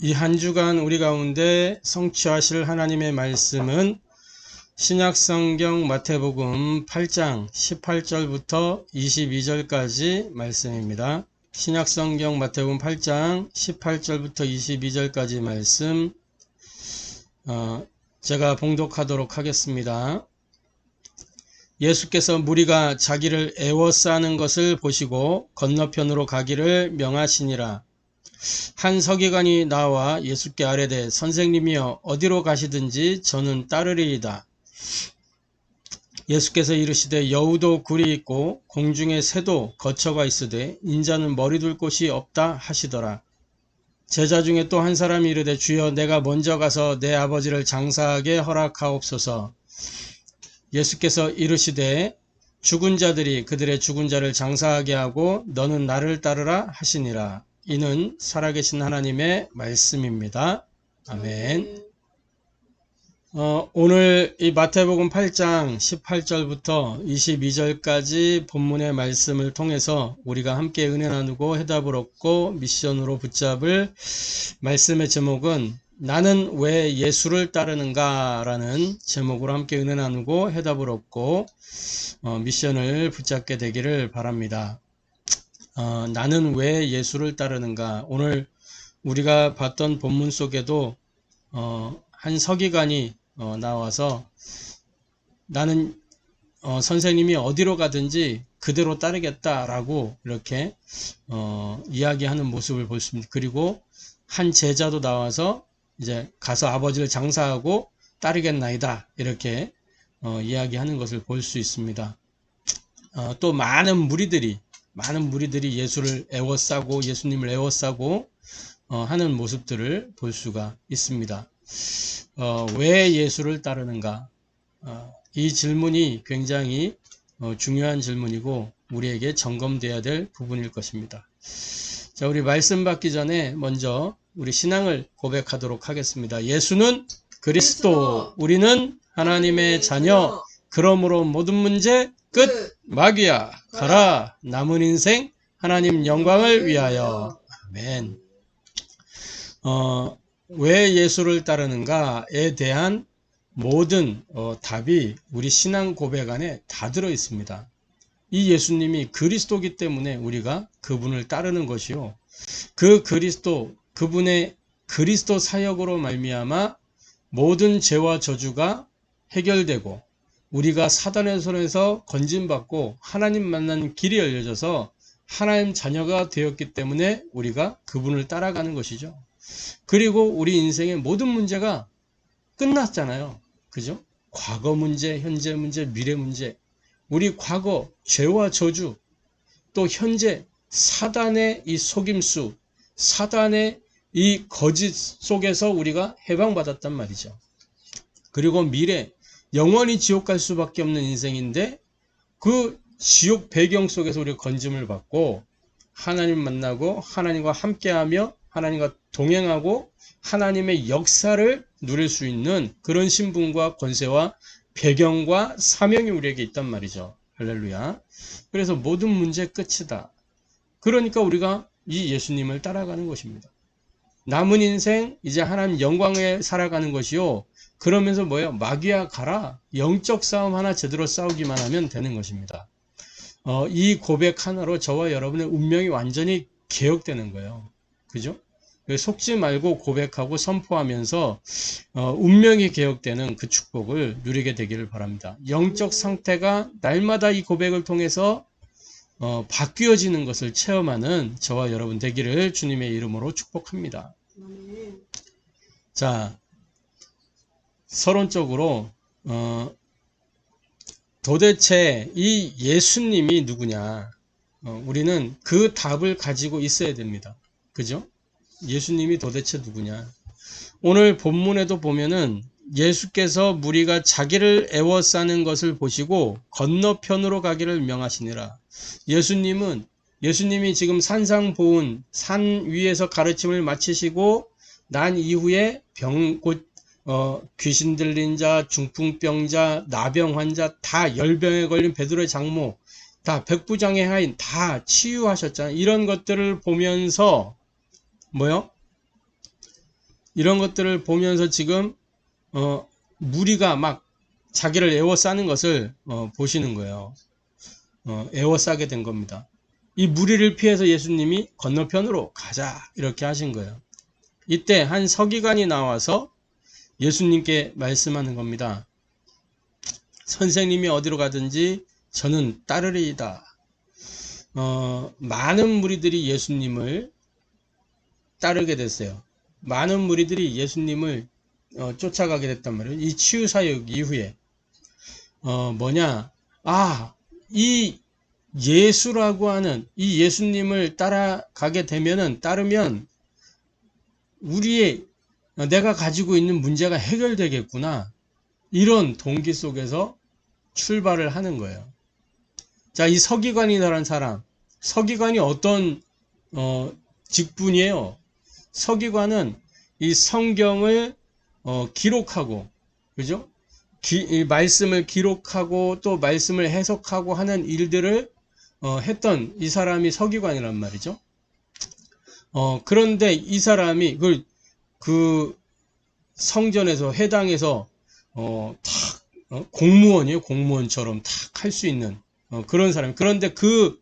이 한 주간 우리 가운데 성취하실 하나님의 말씀은 신약성경 마태복음 8장 18절부터 22절까지 말씀입니다. 신약성경 마태복음 8장 18절부터 22절까지 말씀 제가 봉독하도록 하겠습니다. 예수께서 무리가 자기를 애워싸는 것을 보시고 건너편으로 가기를 명하시니라. 한 서기관이 나와 예수께 아뢰되 선생님이여 어디로 가시든지 저는 따르리이다. 예수께서 이르시되 여우도 굴이 있고 공중에 새도 거처가 있으되 인자는 머리 둘 곳이 없다 하시더라. 제자 중에 또 한 사람이 이르되 주여 내가 먼저 가서 내 아버지를 장사하게 허락하옵소서. 예수께서 이르시되 죽은 자들이 그들의 죽은 자를 장사하게 하고 너는 나를 따르라 하시니라. 이는 살아계신 하나님의 말씀입니다. 아멘. 오늘 이 마태복음 8장 18절부터 22절까지 본문의 말씀을 통해서 우리가 함께 은혜 나누고 해답을 얻고 미션으로 붙잡을 말씀의 제목은 나는 왜 예수를 따르는가 라는 제목으로 함께 은혜 나누고 해답을 얻고 미션을 붙잡게 되기를 바랍니다. 나는 왜 예수를 따르는가. 오늘 우리가 봤던 본문 속에도 한 서기관이 나와서 나는 선생님이 어디로 가든지 그대로 따르겠다라고 이렇게 이야기하는 모습을 볼 수 있습니다. 그리고 한 제자도 나와서 이제 가서 아버지를 장사하고 따르겠나이다 이렇게 이야기하는 것을 볼 수 있습니다. 또 많은 무리들이 예수를 애워싸고 예수님을 애워싸고 하는 모습들을 볼 수가 있습니다. 왜 예수를 따르는가? 이 질문이 굉장히 중요한 질문이고 우리에게 점검되어야 될 부분일 것입니다. 자, 우리 말씀 받기 전에 먼저 우리 신앙을 고백하도록 하겠습니다. 예수는 그리스도, 우리는 하나님의 자녀, 그러므로 모든 문제 끝! 마귀야 가라. 남은 인생 하나님 영광을 위하여. 아멘. 왜 예수를 따르는가에 대한 모든 답이 우리 신앙 고백 안에 다 들어 있습니다. 이 예수님이 그리스도이기 때문에 우리가 그분을 따르는 것이요. 그 그리스도, 그분의 그리스도 사역으로 말미암아 모든 죄와 저주가 해결되고 우리가 사단의 손에서 건진받고 하나님 만나는 길이 열려져서 하나님 자녀가 되었기 때문에 우리가 그분을 따라가는 것이죠. 그리고 우리 인생의 모든 문제가 끝났잖아요. 그죠? 과거 문제, 현재 문제, 미래 문제. 우리 과거 죄와 저주, 또 현재 사단의 이 속임수, 사단의 이 거짓 속에서 우리가 해방받았단 말이죠. 그리고 미래, 영원히 지옥 갈 수밖에 없는 인생인데 그 지옥 배경 속에서 우리가 건짐을 받고 하나님 만나고 하나님과 함께하며 하나님과 동행하고 하나님의 역사를 누릴 수 있는 그런 신분과 권세와 배경과 사명이 우리에게 있단 말이죠. 할렐루야. 그래서 모든 문제 끝이다. 그러니까 우리가 이 예수님을 따라가는 것입니다. 남은 인생 이제 하나님 영광에 살아가는 것이요. 그러면서 뭐예요? 마귀야 가라. 영적 싸움 하나 제대로 싸우기만 하면 되는 것입니다. 이 고백 하나로 저와 여러분의 운명이 완전히 개혁되는 거예요. 그죠? 속지 말고 고백하고 선포하면서 운명이 개혁되는 그 축복을 누리게 되기를 바랍니다. 영적 상태가 날마다 이 고백을 통해서 바뀌어지는 것을 체험하는 저와 여러분 되기를 주님의 이름으로 축복합니다. 자, 서론적으로 도대체 이 예수님이 누구냐? 우리는 그 답을 가지고 있어야 됩니다. 그죠? 예수님이 도대체 누구냐? 오늘 본문에도 보면은 예수께서 무리가 자기를 애워싸는 것을 보시고 건너편으로 가기를 명하시니라. 예수님이 지금 산상보훈 산 위에서 가르침을 마치시고 난 이후에 귀신 들린 자, 중풍병자, 나병 환자, 다 열병에 걸린 베드로의 장모, 다 백부장의 하인 다 치유하셨잖아요. 이런 것들을 보면서 뭐요? 이런 것들을 보면서 지금 무리가 막 자기를 에워싸는 것을 보시는 거예요. 에워싸게 된 겁니다. 이 무리를 피해서 예수님이 건너편으로 가자 이렇게 하신 거예요. 이때 한 서기관이 나와서 예수님께 말씀하는 겁니다. 선생님이 어디로 가든지 저는 따르리이다. 많은 무리들이 예수님을 따르게 됐어요. 많은 무리들이 예수님을 쫓아가게 됐단 말이에요. 이 치유사역 이후에 이 예수라고 하는 이 예수님을 따라가게 되면은 따르면 내가 가지고 있는 문제가 해결되겠구나. 이런 동기 속에서 출발을 하는 거예요. 자, 이 서기관이라는 사람, 서기관이 어떤 직분이에요? 서기관은 이 성경을 기록하고, 그죠? 이 말씀을 기록하고 또 말씀을 해석하고 하는 일들을 했던 이 사람이 서기관이란 말이죠. 그런데 이 사람이 그 성전에서 회당에서 공무원이에요. 공무원처럼 탁 할 수 있는 그런 사람. 그런데 그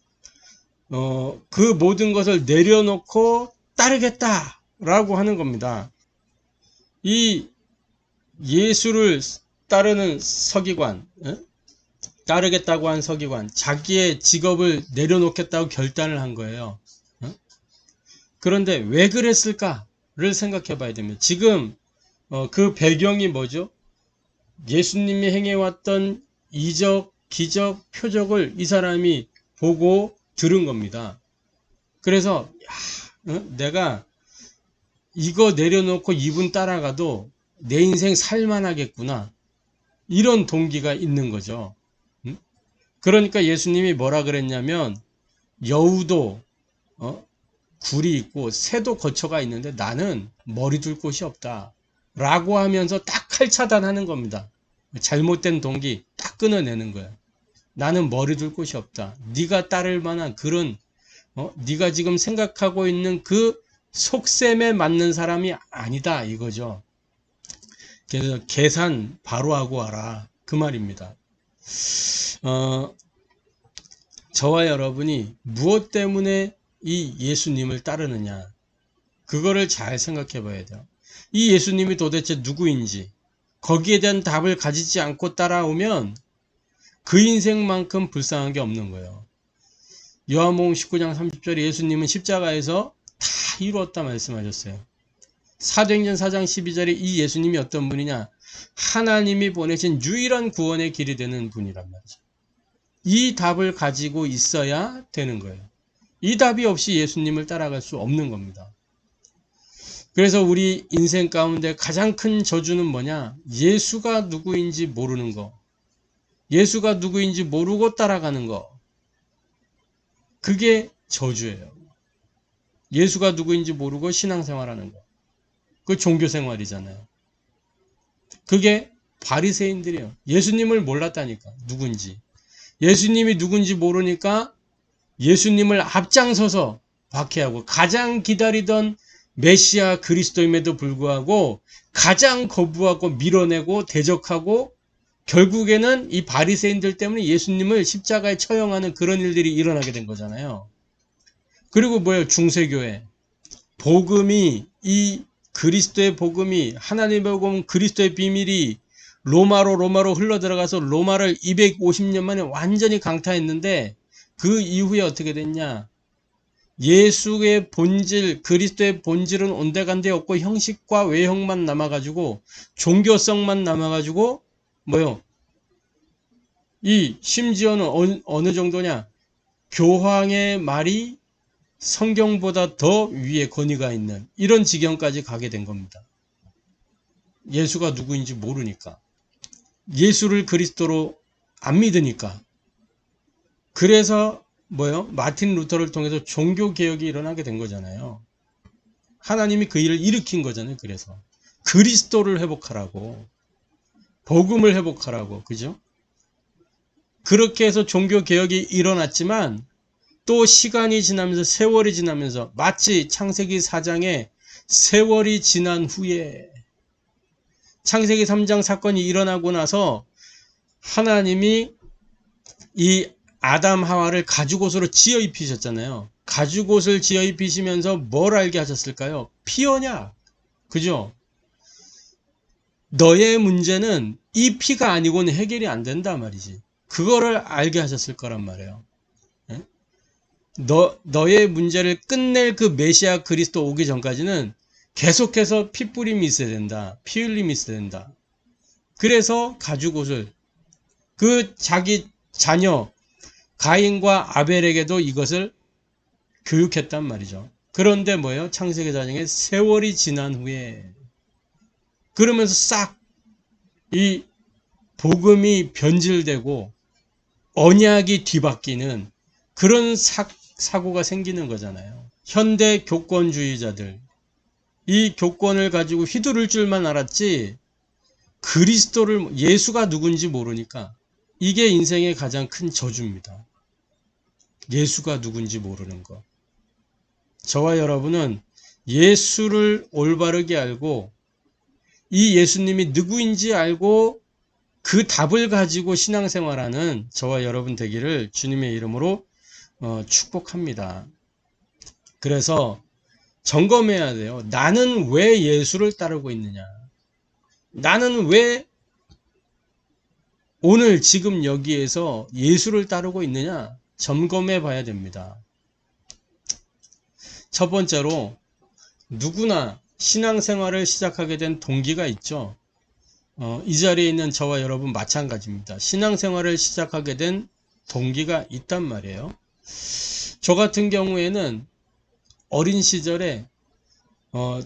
모든 것을 내려놓고 따르겠다라고 하는 겁니다. 이 예수를 따르는 서기관, 따르겠다고 한 서기관, 자기의 직업을 내려놓겠다고 결단을 한 거예요. 그런데 왜 그랬을까를 생각해 봐야 됩니다. 지금 그 배경이 뭐죠? 예수님이 행해왔던 이적, 기적, 표적을 이 사람이 보고 들은 겁니다. 그래서 내가 이거 내려놓고 이분 따라가도 내 인생 살만하겠구나. 이런 동기가 있는 거죠. 그러니까 예수님이 뭐라 그랬냐면 여우도 굴이 있고 새도 거처가 있는데 나는 머리 둘 곳이 없다. 라고 하면서 딱 칼차단하는 겁니다. 잘못된 동기 딱 끊어내는 거예요. 나는 머리 둘 곳이 없다. 네가 따를 만한 그런 네가 지금 생각하고 있는 그 속셈에 맞는 사람이 아니다 이거죠. 그래서 계산 바로 하고 와라 그 말입니다. 저와 여러분이 무엇 때문에 이 예수님을 따르느냐 그거를 잘 생각해 봐야 돼요. 이 예수님이 도대체 누구인지 거기에 대한 답을 가지지 않고 따라오면 그 인생만큼 불쌍한 게 없는 거예요. 요한복음 19장 30절에 예수님은 십자가에서 다 이루었다 말씀하셨어요. 사도행전 4장 12절에 이 예수님이 어떤 분이냐? 하나님이 보내신 유일한 구원의 길이 되는 분이란 말이죠. 이 답을 가지고 있어야 되는 거예요. 이 답이 없이 예수님을 따라갈 수 없는 겁니다. 그래서 우리 인생 가운데 가장 큰 저주는 뭐냐? 예수가 누구인지 모르는 거. 예수가 누구인지 모르고 따라가는 거. 그게 저주예요. 예수가 누구인지 모르고 신앙생활하는 거. 그 종교생활이잖아요. 그게 바리새인들이에요. 예수님을 몰랐다니까. 누군지. 예수님이 누군지 모르니까 예수님을 앞장서서 박해하고 가장 기다리던 메시아 그리스도임에도 불구하고 가장 거부하고 밀어내고 대적하고 결국에는 이 바리새인들 때문에 예수님을 십자가에 처형하는 그런 일들이 일어나게 된 거잖아요. 그리고 뭐예요? 중세교회. 복음이 이 그리스도의 복음이 하나님의 복음 그리스도의 비밀이 로마로 흘러들어가서 로마를 250년 만에 완전히 강타했는데 그 이후에 어떻게 됐냐? 예수의 본질, 그리스도의 본질은 온데간데 없고 형식과 외형만 남아가지고 종교성만 남아가지고 뭐요? 이 심지어는 어느 정도냐? 교황의 말이 성경보다 더 위에 권위가 있는 이런 지경까지 가게 된 겁니다. 예수가 누구인지 모르니까. 예수를 그리스도로 안 믿으니까. 그래서 뭐요? 마틴 루터를 통해서 종교개혁이 일어나게 된 거잖아요. 하나님이 그 일을 일으킨 거잖아요. 그래서 그리스도를 회복하라고. 복음을 회복하라고. 그죠? 그렇게 해서 종교개혁이 일어났지만 또 시간이 지나면서 세월이 지나면서 마치 창세기 4장에 세월이 지난 후에 창세기 3장 사건이 일어나고 나서 하나님이 이 아담 하와를 가죽옷으로 지어 입히셨잖아요. 가죽옷을 지어 입히시면서 뭘 알게 하셨을까요? 피언약. 그죠? 너의 문제는 이 피가 아니고는 해결이 안 된다 말이지. 그거를 알게 하셨을 거란 말이에요. 예? 너의 문제를 끝낼 그 메시아 그리스도 오기 전까지는 계속해서 피 뿌림이 있어야 된다. 피 흘림이 있어야 된다. 그래서 가죽옷을 그 자기 자녀 가인과 아벨에게도 이것을 교육했단 말이죠. 그런데 뭐예요? 창세기 4장에 세월이 지난 후에 그러면서 싹 이 복음이 변질되고 언약이 뒤바뀌는 그런 사고가 생기는 거잖아요. 현대 교권주의자들 이 교권을 가지고 휘두를 줄만 알았지 그리스도를 예수가 누군지 모르니까 이게 인생의 가장 큰 저주입니다. 예수가 누군지 모르는 거. 저와 여러분은 예수를 올바르게 알고 이 예수님이 누구인지 알고 그 답을 가지고 신앙생활하는 저와 여러분 되기를 주님의 이름으로 축복합니다. 그래서 점검해야 돼요. 나는 왜 예수를 따르고 있느냐? 나는 왜 오늘 지금 여기에서 예수를 따르고 있느냐? 점검해 봐야 됩니다. 첫 번째로 누구나 신앙생활을 시작하게 된 동기가 있죠. 이 자리에 있는 저와 여러분 마찬가지입니다. 신앙생활을 시작하게 된 동기가 있단 말이에요. 저 같은 경우에는 어린 시절에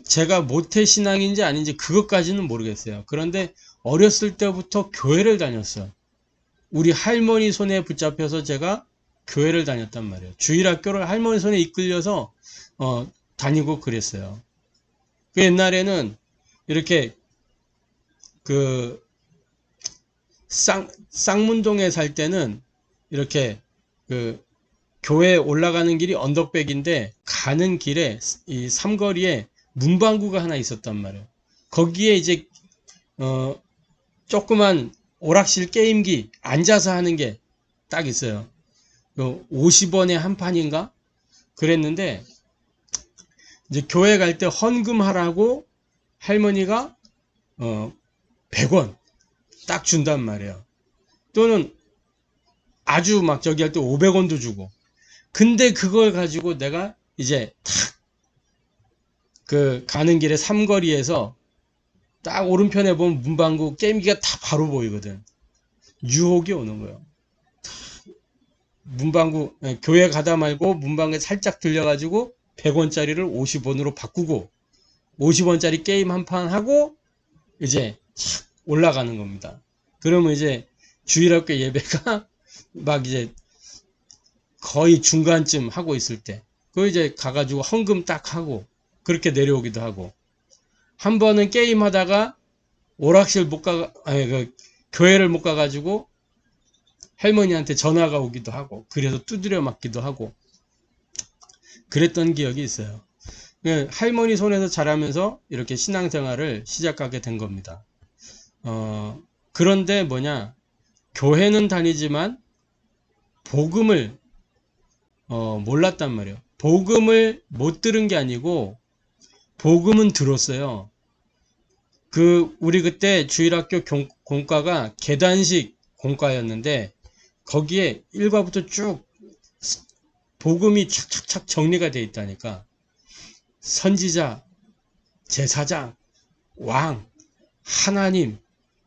제가 모태신앙인지 아닌지 그것까지는 모르겠어요. 그런데 어렸을 때부터 교회를 다녔어요. 우리 할머니 손에 붙잡혀서 제가 교회를 다녔단 말이에요. 주일학교를 할머니 손에 이끌려서 다니고 그랬어요. 그 옛날에는 이렇게 그 쌍문동에 살 때는 이렇게 그 교회 올라가는 길이 언덕백인데 가는 길에 이 삼거리에 문방구가 하나 있었단 말이에요. 거기에 이제 조그만 오락실 게임기 앉아서 하는 게 딱 있어요. 50원에 한 판인가? 그랬는데 이제 교회 갈 때 헌금하라고 할머니가 100원 딱 준단 말이에요. 또는 아주 막 저기 할 때 500원도 주고. 근데 그걸 가지고 내가 이제 탁 그 가는 길에 삼거리에서 딱 오른편에 보면 문방구 게임기가 다 바로 보이거든. 유혹이 오는 거예요. 문방구 교회 가다 말고 문방구에 살짝 들려가지고 100원짜리를 50원으로 바꾸고 50원짜리 게임 한 판 하고 이제 올라가는 겁니다. 그러면 이제 주일학교 예배가 막 이제 거의 중간쯤 하고 있을 때, 그 이제 가가지고 헌금 딱 하고 그렇게 내려오기도 하고, 한 번은 게임 하다가 오락실 못 가, 아니 그 교회를 못 가가지고 할머니한테 전화가 오기도 하고, 그래서 두드려 맞기도 하고, 그랬던 기억이 있어요. 할머니 손에서 자라면서 이렇게 신앙생활을 시작하게 된 겁니다. 그런데 뭐냐, 교회는 다니지만 복음을 몰랐단 말이에요. 복음을 못 들은 게 아니고 복음은 들었어요. 우리 그때 주일학교 공과가 계단식 공과였는데 거기에 1과부터 쭉 복음이 착착착 정리가 되어 있다니까. 선지자, 제사장, 왕, 하나님,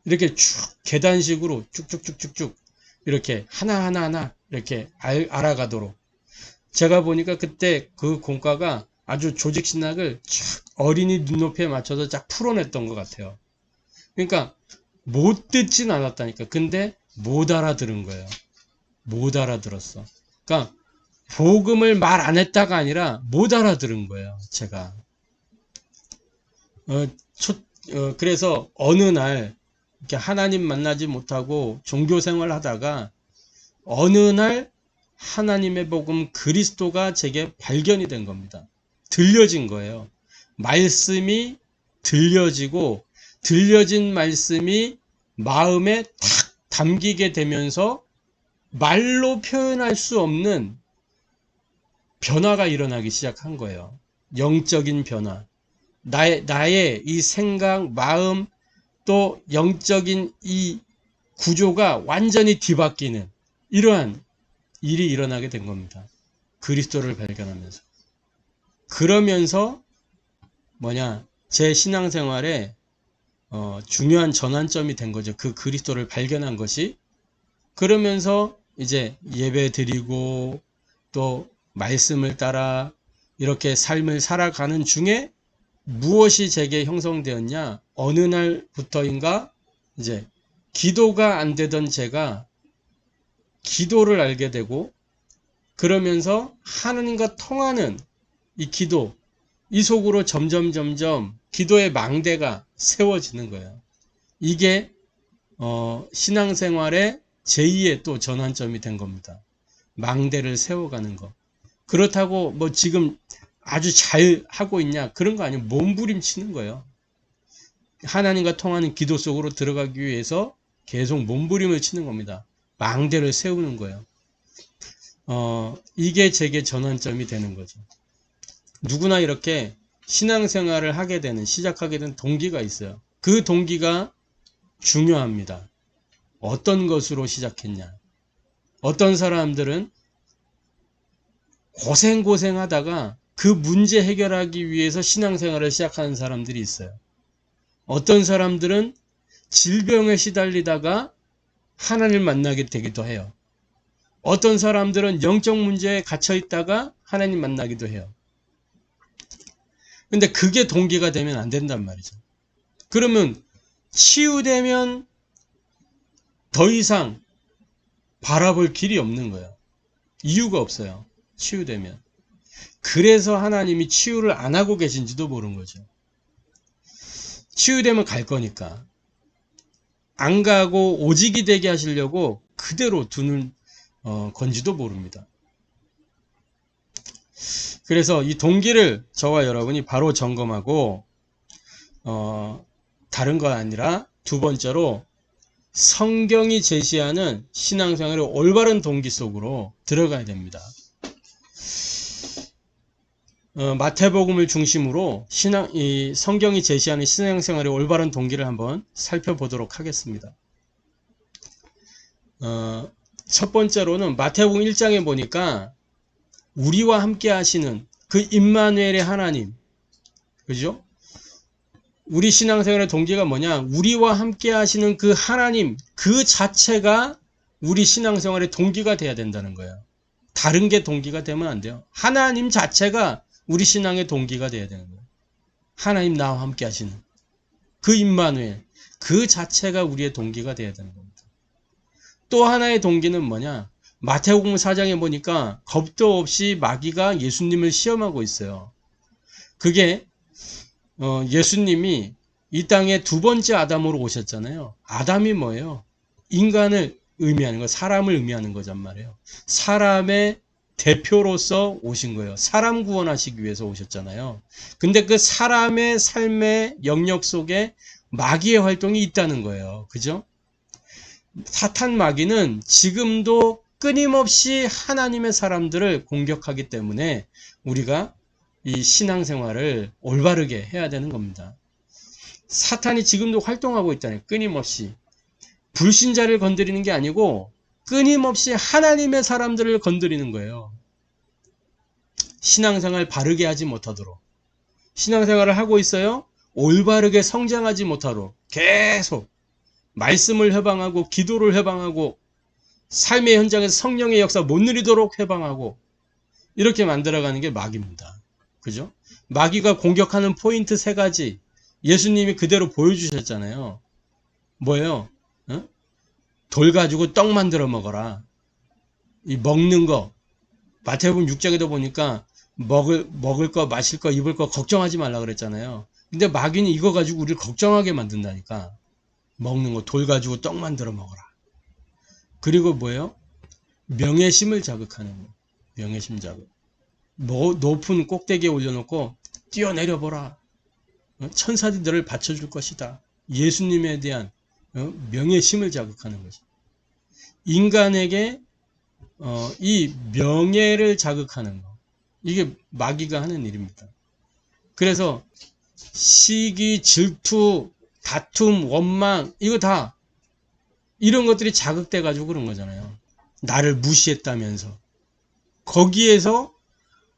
이렇게 쭉 계단식으로 쭉쭉쭉쭉쭉 이렇게 하나하나 이렇게 알아가도록. 제가 보니까 그때 그 공과가 아주 조직신학을 쫙 어린이 눈높이에 맞춰서 쫙 풀어냈던 것 같아요. 그러니까 못 듣진 않았다니까. 근데 못 알아들은 거예요. 못 알아들었어. 그러니까 복음을 말 안 했다가 아니라 못 알아들은 거예요. 제가. 그래서 어느 날 이렇게 하나님 만나지 못하고 종교생활 하다가 어느 날 하나님의 복음 그리스도가 제게 발견이 된 겁니다. 들려진 거예요. 말씀이 들려지고 들려진 말씀이 마음에 탁 담기게 되면서 말로 표현할 수 없는 변화가 일어나기 시작한 거예요. 영적인 변화. 나의 이 생각, 마음, 또 영적인 이 구조가 완전히 뒤바뀌는 이러한 일이 일어나게 된 겁니다. 그리스도를 발견하면서. 그러면서 제 신앙생활에 중요한 전환점이 된 거죠. 그 그리스도를 발견한 것이. 그러면서 이제 예배 드리고 또 말씀을 따라 이렇게 삶을 살아가는 중에 무엇이 제게 형성되었냐? 어느 날부터인가 이제 기도가 안 되던 제가 기도를 알게 되고, 그러면서 하나님과 통하는 이 기도, 이 속으로 점점 기도의 망대가 세워지는 거예요. 이게 신앙생활의 제2의 또 전환점이 된 겁니다. 망대를 세워가는 거. 그렇다고 지금 아주 잘 하고 있냐, 그런 거 아니에요. 몸부림치는 거예요. 하나님과 통하는 기도 속으로 들어가기 위해서 계속 몸부림을 치는 겁니다. 망대를 세우는 거예요. 이게 제게 전환점이 되는 거죠. 누구나 이렇게 신앙생활을 하게 되는, 시작하게 된 동기가 있어요. 그 동기가 중요합니다. 어떤 것으로 시작했냐. 어떤 사람들은 고생하다가 그 문제 해결하기 위해서 신앙생활을 시작하는 사람들이 있어요. 어떤 사람들은 질병에 시달리다가 하나님을 만나게 되기도 해요. 어떤 사람들은 영적 문제에 갇혀 있다가 하나님 만나기도 해요. 근데 그게 동기가 되면 안 된단 말이죠. 그러면 치유되면 더 이상 바라볼 길이 없는 거예요. 이유가 없어요. 치유되면. 그래서 하나님이 치유를 안 하고 계신지도 모르는 거죠. 치유되면 갈 거니까. 안 가고 오직이 되게 하시려고 그대로 두는 건지도 모릅니다. 그래서 이 동기를 저와 여러분이 바로 점검하고 다른 거 아니라 두 번째로 성경이 제시하는 신앙생활의 올바른 동기 속으로 들어가야 됩니다. 마태복음을 중심으로 이 성경이 제시하는 신앙생활의 올바른 동기를 한번 살펴보도록 하겠습니다. 첫 번째로는 마태복음 1장에 보니까 우리와 함께 하시는 그 임마누엘의 하나님, 그죠? 우리 신앙생활의 동기가 뭐냐? 우리와 함께 하시는 그 하나님, 그 자체가 우리 신앙생활의 동기가 돼야 된다는 거예요. 다른 게 동기가 되면 안 돼요. 하나님 자체가 우리 신앙의 동기가 돼야 되는 거예요. 하나님 나와 함께 하시는 그 임마누엘, 그 자체가 우리의 동기가 돼야 되는 겁니다. 또 하나의 동기는 뭐냐? 마태복음 4장에 보니까 겁도 없이 마귀가 예수님을 시험하고 있어요. 그게 예수님이 이 땅에 두 번째 아담으로 오셨잖아요. 아담이 뭐예요? 인간을 의미하는 거, 사람을 의미하는 거란 말이에요. 사람의 대표로서 오신 거예요. 사람 구원하시기 위해서 오셨잖아요. 근데 그 사람의 삶의 영역 속에 마귀의 활동이 있다는 거예요. 그죠? 사탄 마귀는 지금도 끊임없이 하나님의 사람들을 공격하기 때문에 우리가 이 신앙생활을 올바르게 해야 되는 겁니다. 사탄이 지금도 활동하고 있다는 거예요. 끊임없이. 불신자를 건드리는 게 아니고 끊임없이 하나님의 사람들을 건드리는 거예요. 신앙생활 바르게 하지 못하도록. 신앙생활을 하고 있어요. 올바르게 성장하지 못하도록 계속 말씀을 해방하고 기도를 해방하고 삶의 현장에서 성령의 역사 못 누리도록 해방하고 이렇게 만들어가는 게 마귀입니다. 그죠? 마귀가 공격하는 포인트 3가지 예수님이 그대로 보여주셨잖아요. 뭐예요? 돌 가지고 떡 만들어 먹어라. 이 먹는 거 마태복음 6장에도 보니까 먹을 거, 마실 거, 입을 거 걱정하지 말라 그랬잖아요. 근데 마귀는 이거 가지고 우리를 걱정하게 만든다니까. 먹는 거, 돌 가지고 떡 만들어 먹어라. 그리고 뭐예요? 명예심을 자극하는 거. 명예심 자극. 높은 꼭대기에 올려놓고 뛰어내려보라. 천사들이 너를 받쳐줄 것이다. 예수님에 대한 명예심을 자극하는 거죠. 인간에게 이 명예를 자극하는 거. 이게 마귀가 하는 일입니다. 그래서 시기, 질투, 다툼, 원망 이거 다 이런 것들이 자극돼 가지고 그런 거잖아요. 나를 무시했다면서. 거기에서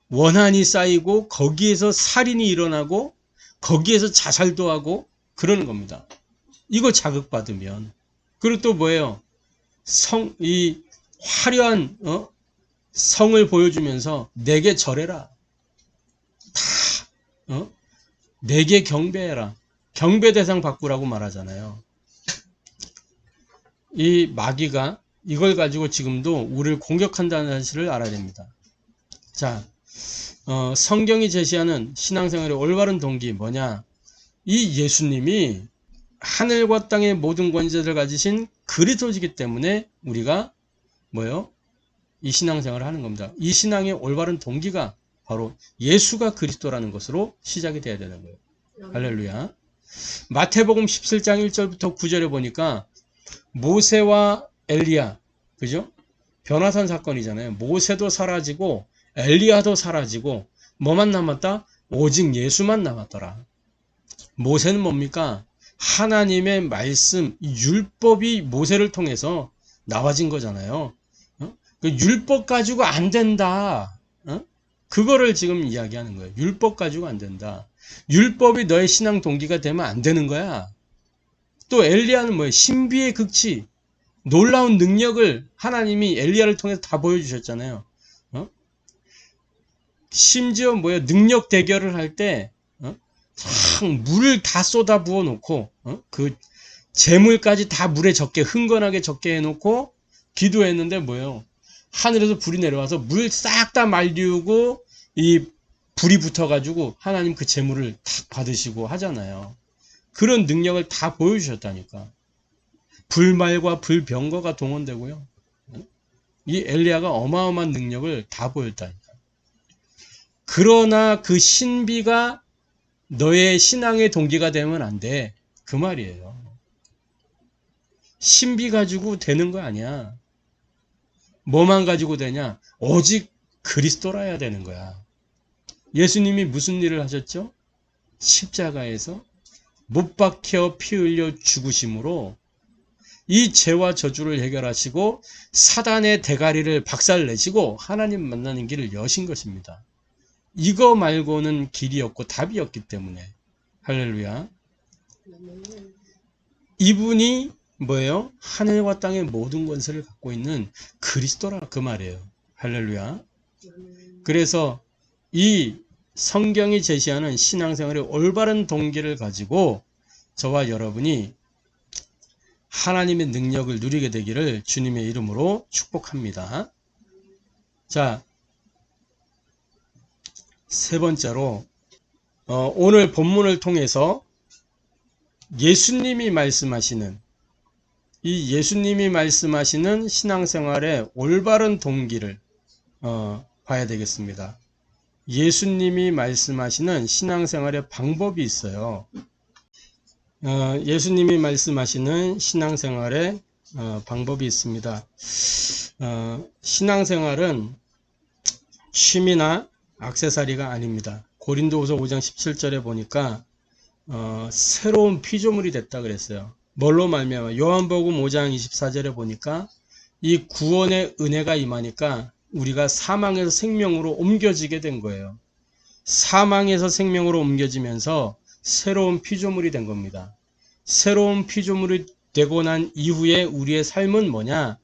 원한이 쌓이고 거기에서 살인이 일어나고 거기에서 자살도 하고 그러는 겁니다. 이거 자극받으면. 그리고 또 뭐예요? 이 화려한 성을 보여주면서 내게 절해라. 다 내게 경배해라. 경배 대상 바꾸라고 말하잖아요. 이 마귀가 이걸 가지고 지금도 우리를 공격한다는 사실을 알아야 됩니다. 자, 성경이 제시하는 신앙생활의 올바른 동기 뭐냐? 이 예수님이 하늘과 땅의 모든 권세를 가지신 그리스도이기 때문에 우리가 뭐요? 이 신앙생활을 하는 겁니다. 이 신앙의 올바른 동기가 바로 예수가 그리스도라는 것으로 시작이 돼야 되는 거예요. 할렐루야. 마태복음 17장 1절부터 9절에 보니까 모세와 엘리야, 그죠? 변화산 사건이잖아요. 모세도 사라지고 엘리야도 사라지고 뭐만 남았다? 오직 예수만 남았더라. 모세는 뭡니까? 하나님의 말씀, 율법이 모세를 통해서 나와진 거잖아요. 그 율법 가지고 안 된다. 그거를 지금 이야기하는 거예요. 율법 가지고 안 된다. 율법이 너의 신앙 동기가 되면 안 되는 거야. 또 엘리야는 뭐예요? 신비의 극치, 놀라운 능력을 하나님이 엘리야를 통해서 다 보여주셨잖아요. 심지어 뭐예요? 능력 대결을 할 때 물을 다 쏟아 부어 놓고 그 재물까지 다 물에 적게 흥건하게 적게 해놓고 기도했는데 뭐예요? 하늘에서 불이 내려와서 물 싹 다 말리우고 이 불이 붙어가지고 하나님 그 재물을 탁 받으시고 하잖아요. 그런 능력을 다 보여주셨다니까. 불말과 불병거가 동원되고요. 이 엘리야가 어마어마한 능력을 다 보였다니까. 그러나 그 신비가 너의 신앙의 동기가 되면 안 돼. 그 말이에요. 신비 가지고 되는 거 아니야. 뭐만 가지고 되냐? 오직 그리스도라야 되는 거야. 예수님이 무슨 일을 하셨죠? 십자가에서 못 박혀 피 흘려 죽으심으로 이 죄와 저주를 해결하시고 사단의 대가리를 박살내시고 하나님 만나는 길을 여신 것입니다. 이거 말고는 길이 없고 답이 없기 때문에. 할렐루야. 이분이 뭐예요? 하늘과 땅의 모든 권세를 갖고 있는 그리스도라 그 말이에요. 할렐루야. 그래서 이 성경이 제시하는 신앙생활의 올바른 동기를 가지고 저와 여러분이 하나님의 능력을 누리게 되기를 주님의 이름으로 축복합니다. 자, 세 번째로 오늘 본문을 통해서 예수님이 말씀하시는 신앙생활의 올바른 동기를 봐야 되겠습니다. 예수님이 말씀하시는 신앙생활의 방법이 있어요. 예수님이 말씀하시는 신앙생활의 방법이 있습니다. 신앙생활은 취미나 액세서리가 아닙니다. 고린도후서 5장 17절에 보니까 새로운 피조물이 됐다 그랬어요. 뭘로 말미암아? 요한복음 5장 24절에 보니까 이 구원의 은혜가 임하니까 우리가 사망에서 생명으로 옮겨지게 된 거예요. 사망에서 생명으로 옮겨지면서 새로운 피조물이 된 겁니다. 새로운 피조물이 되고 난 이후에 우리의 삶은 뭐냐?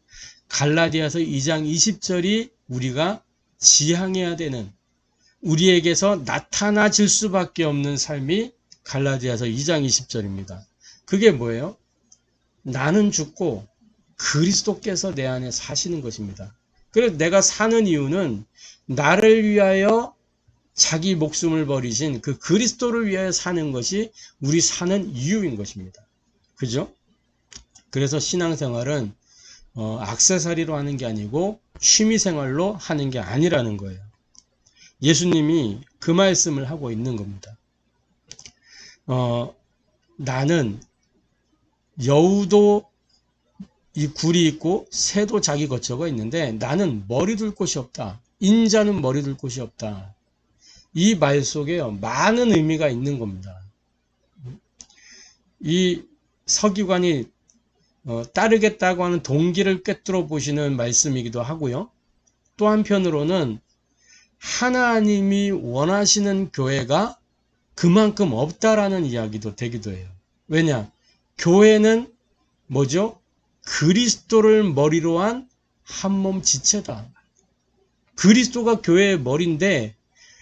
갈라디아서 2장 20절이 우리가 지향해야 되는, 우리에게서 나타나질 수밖에 없는 삶이 갈라디아서 2장 20절입니다. 그게 뭐예요? 나는 죽고 그리스도께서 내 안에 사시는 것입니다. 그래서 내가 사는 이유는 나를 위하여 자기 목숨을 버리신 그 그리스도를 위하여 사는 것이 우리 사는 이유인 것입니다. 그죠? 그래서 신앙생활은 액세서리로 하는 게 아니고 취미생활로 하는 게 아니라는 거예요. 예수님이 그 말씀을 하고 있는 겁니다. 나는 여우도 이 굴이 있고 새도 자기 거처가 있는데 나는 머리 둘 곳이 없다. 인자는 머리 둘 곳이 없다. 이 말 속에요, 많은 의미가 있는 겁니다. 이 서기관이 따르겠다고 하는 동기를 꿰뚫어 보시는 말씀이기도 하고요. 또 한편으로는 하나님이 원하시는 교회가 그만큼 없다라는 이야기도 되기도 해요. 왜냐? 교회는 뭐죠? 그리스도를 머리로 한 한 몸 지체다. 그리스도가 교회의 머리인데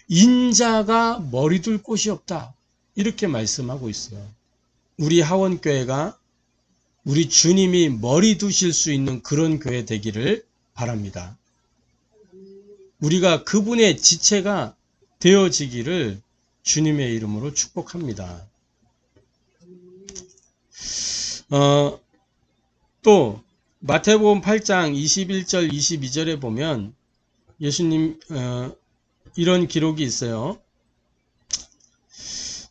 인자가 머리 둘 곳이 없다. 이렇게 말씀하고 있어요. 우리 하원교회가 우리 주님이 머리 두실 수 있는 그런 교회 되기를 바랍니다. 우리가 그분의 지체가 되어지기를 주님의 이름으로 축복합니다. 또 마태복음 8장 21절 22절에 보면 예수님 이런 기록이 있어요.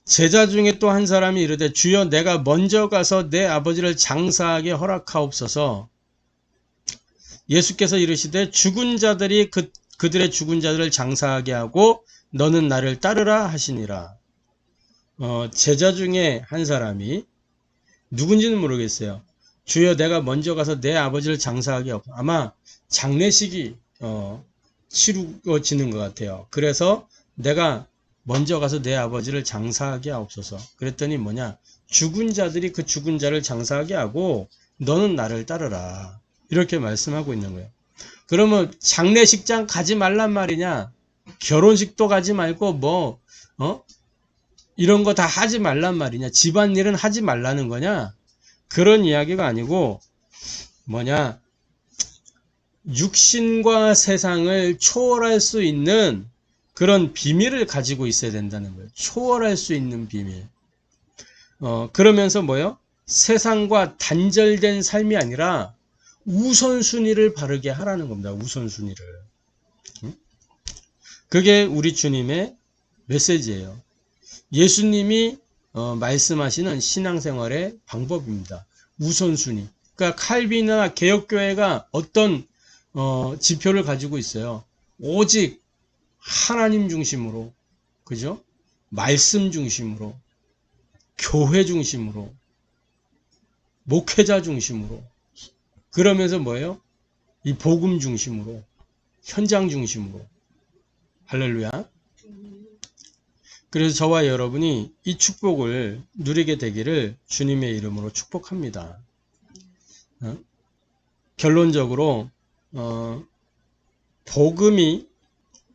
제자 중에 또 한 사람이 이르되 주여 내가 먼저 가서 내 아버지를 장사하게 허락하옵소서. 예수께서 이르시되 죽은 자들이 그들의 죽은 자들을 장사하게 하고 너는 나를 따르라 하시니라. 제자 중에 한 사람이 누군지는 모르겠어요. 주여 내가 먼저 가서 내 아버지를 장사하게 하옵소서. 아마 장례식이 치루어지는 것 같아요. 그래서 내가 먼저 가서 내 아버지를 장사하게 하옵소서. 그랬더니 뭐냐? 죽은 자들이 그 죽은 자를 장사하게 하고 너는 나를 따르라. 이렇게 말씀하고 있는 거예요. 그러면 장례식장 가지 말란 말이냐? 결혼식도 가지 말고 이런 거 다 하지 말란 말이냐? 집안일은 하지 말라는 거냐? 그런 이야기가 아니고 뭐냐? 육신과 세상을 초월할 수 있는 그런 비밀을 가지고 있어야 된다는 거예요. 초월할 수 있는 비밀. 그러면서 뭐요? 세상과 단절된 삶이 아니라 우선순위를 바르게 하라는 겁니다. 우선순위를. 그게 우리 주님의 메시지예요. 예수님이 말씀하시는 신앙생활의 방법입니다. 우선순위. 그러니까 칼빈이나 개혁교회가 어떤 지표를 가지고 있어요. 오직 하나님 중심으로, 그죠? 말씀 중심으로, 교회 중심으로, 목회자 중심으로, 그러면서 뭐예요? 이 복음 중심으로, 현장 중심으로. 할렐루야. 그래서 저와 여러분이 이 축복을 누리게 되기를 주님의 이름으로 축복합니다. 결론적으로 복음이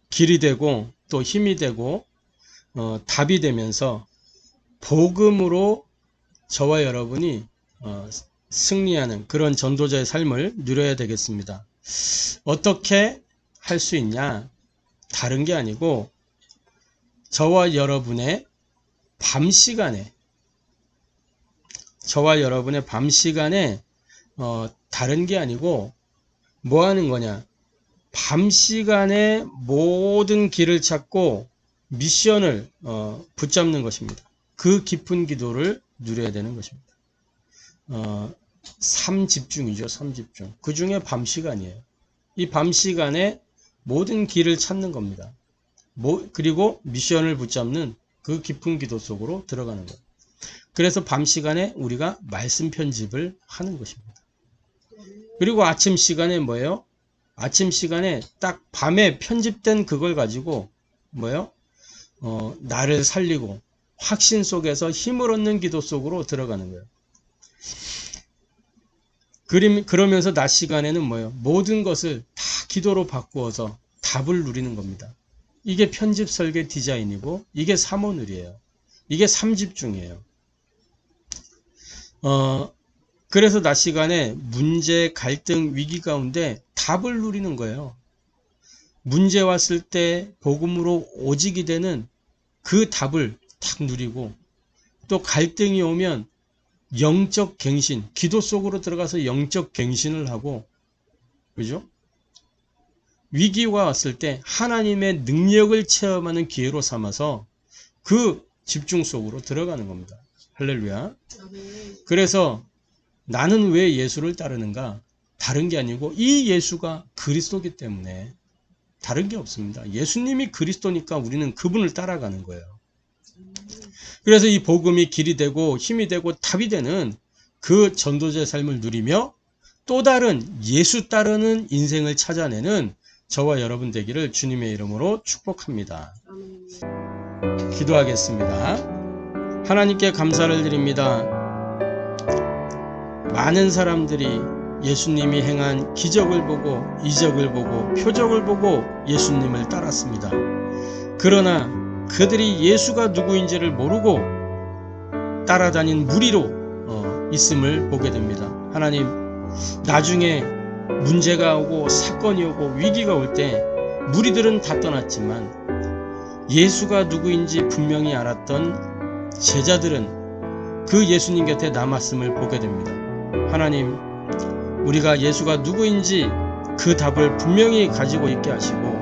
길이 되고 또 힘이 되고 답이 되면서 복음으로 저와 여러분이 승리하는 그런 전도자의 삶을 누려야 되겠습니다. 어떻게 할 수 있냐? 다른 게 아니고 저와 여러분의 밤 시간에 다른 게 아니고 뭐 하는 거냐? 밤 시간에 모든 길을 찾고 미션을 붙잡는 것입니다. 그 깊은 기도를 누려야 되는 것입니다. 삼집중이죠. 삼집중. 그 중에 밤 시간이에요. 이 밤 시간에 모든 길을 찾는 겁니다. 그리고 미션을 붙잡는 그 깊은 기도 속으로 들어가는 거예요. 그래서 밤 시간에 우리가 말씀 편집을 하는 것입니다. 그리고 아침 시간에 뭐예요? 아침 시간에 딱 밤에 편집된 그걸 가지고 뭐예요? 나를 살리고 확신 속에서 힘을 얻는 기도 속으로 들어가는 거예요. 그러면서 낮 시간에는 뭐예요? 모든 것을 다 기도로 바꾸어서 답을 누리는 겁니다. 이게 편집 설계 디자인이고 이게 삼오늘이에요. 이게 삼집중이에요. 그래서 낮 시간에 문제, 갈등, 위기 가운데 답을 누리는 거예요. 문제 왔을 때 복음으로 오직이 되는 그 답을 탁 누리고 또 갈등이 오면 영적 갱신, 기도 속으로 들어가서 영적 갱신을 하고 그죠? 위기가 왔을 때 하나님의 능력을 체험하는 기회로 삼아서 그 집중 속으로 들어가는 겁니다. 할렐루야. 그래서 나는 왜 예수를 따르는가? 다른 게 아니고 이 예수가 그리스도이기 때문에, 다른 게 없습니다. 예수님이 그리스도니까 우리는 그분을 따라가는 거예요. 그래서 이 복음이 길이 되고 힘이 되고 답이 되는 그 전도자의 삶을 누리며 또 다른 예수 따르는 인생을 찾아내는 저와 여러분 되기를 주님의 이름으로 축복합니다. 기도하겠습니다. 하나님께 감사를 드립니다. 많은 사람들이 예수님이 행한 기적을 보고 이적을 보고 표적을 보고 예수님을 따랐습니다. 그러나 그들이 예수가 누구인지를 모르고 따라다닌 무리로 있음을 보게 됩니다. 하나님, 나중에 문제가 오고 사건이 오고 위기가 올 때 무리들은 다 떠났지만 예수가 누구인지 분명히 알았던 제자들은 그 예수님 곁에 남았음을 보게 됩니다. 하나님, 우리가 예수가 누구인지 그 답을 분명히 가지고 있게 하시고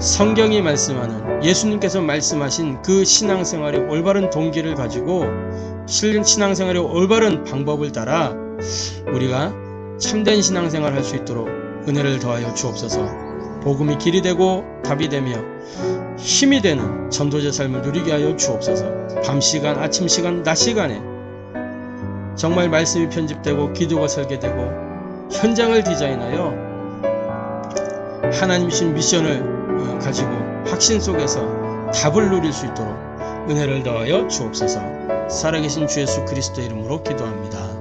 성경이 말씀하는, 예수님께서 말씀하신 그 신앙생활의 올바른 동기를 가지고 신앙생활의 올바른 방법을 따라 우리가 참된 신앙생활을 할 수 있도록 은혜를 더하여 주옵소서. 복음이 길이 되고 답이 되며 힘이 되는 전도자 삶을 누리게 하여 주옵소서. 밤시간, 아침시간, 낮시간에 정말 말씀이 편집되고 기도가 설계되고 현장을 디자인하여 하나님 주신 미션을 가지고 확신 속에서 답을 누릴 수 있도록 은혜를 더하여 주옵소서. 살아계신 주 예수 그리스도의 이름으로 기도합니다.